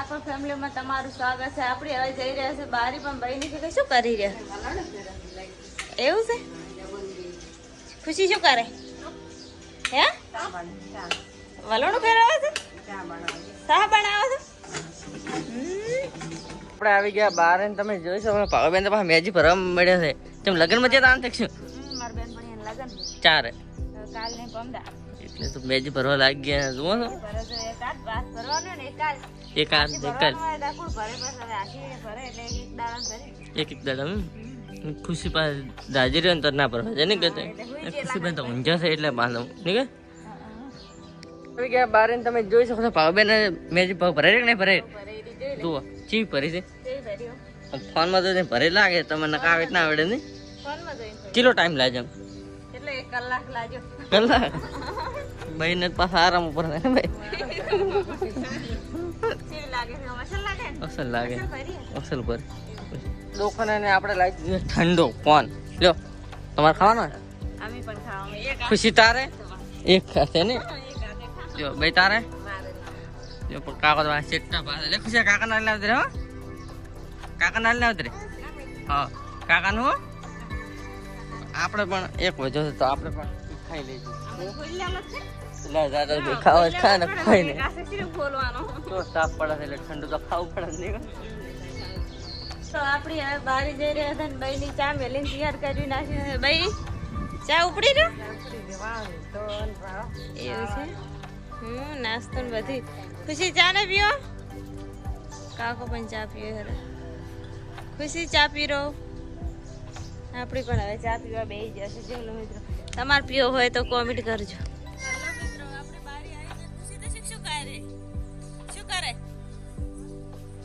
ઠાકોર ફેમિલીમાં તમારું સ્વાગત છે. આપણે હવે જઈ રહ્યા છે બારી, પણ બહેની કે શું કરી રહ્યા? એવું છે? ખુશી શું કરે? હે વલોણું ફેરવે છે? ચા બનાવે છે? આપણે આવી ગયા બહાર ને તમે જોઈ શકો ભાવેન તો પાછા મેજી ભરવા મળ્યા છે. તેમ લગ્નમાં જતા આમ થકશું મારા બેન પણ લગન ચારે કાલ ને પમદા એટલે તો મેજી ભરવા લાગી ગયા જુઓ છો. એકાદ બાસ ભરવાનો ને એકાદ એક આ એક દાડા ખુશી પાસે દાજી રહ્યો ને તો ના ભરવા જાય ને કે ખુશી બેન તો ઊંઝા છે એટલે બાંધો નહીં કે આવી ગયા બહાર ને તમે જોઈ શકો છો ભાવેન મેજી પગ ભરાય કે નહીં ભરાય જુઓ ચી ભરી છે ફોનમાં તો ભરે લાગે તમને કાવે ના આવડે ને કેટલો ટાઈમ લાગે એમ એટલે 1 કલાક લાગ્યો કલાક ભાઈ ને પાછા આરામ ઉપર ને ભાઈ અસલ લાગે અસલ પર દોખાને ને આપણે લાવી દીધો ઠંડો કોણ લ્યો તમારે ખાવાનો અમે પણ ખાવા એક ખુશી તારે એક ખાશે ને જો ભાઈ તારે જો કાકા તો ચેટના પાસે લે ખુશી કાકા ના લાવતી રે હો કાકા ના લાવતી રે હા કાકા નું આપણે પણ એક વજો તો આપણે પણ ખાઈ લઈશું લા દાદા ખાવા ખા ને ખાઈ ને તો સાફ પડે એટલે ઠંડુ તો ખાવું પડે નહીં. તો આપણી હવે બારી જઈ રહ્યા હતા ને ભાઈ ની ચા મેલીને તૈયાર કરી નાખી. ભાઈ ચા ઉપડી રહ્યો એવું છે. નાસ્તો ને બધી ખુશી ચા ને પીઓ કાકો પણ ચા પીવે હવે ખુશી ચા પી રહો. આપણી પણ હવે ચા પીવા બેસી જશે. ચલો મિત્રો તમારે પીવો હોય તો કોમેન્ટ કરજો.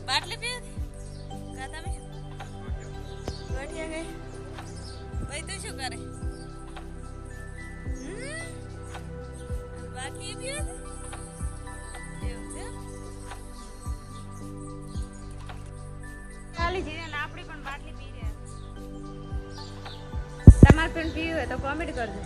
બાટલી પીવી કાતા મે ગઠિયા ગઈ ભાઈ તું શું કરે બાટલી પીવી એવું છે ખાલી જીને આપણી પણ બાટલી પી રહ્યા. તમારે પણ પીવી હોય તો કોમેન્ટ કરજો.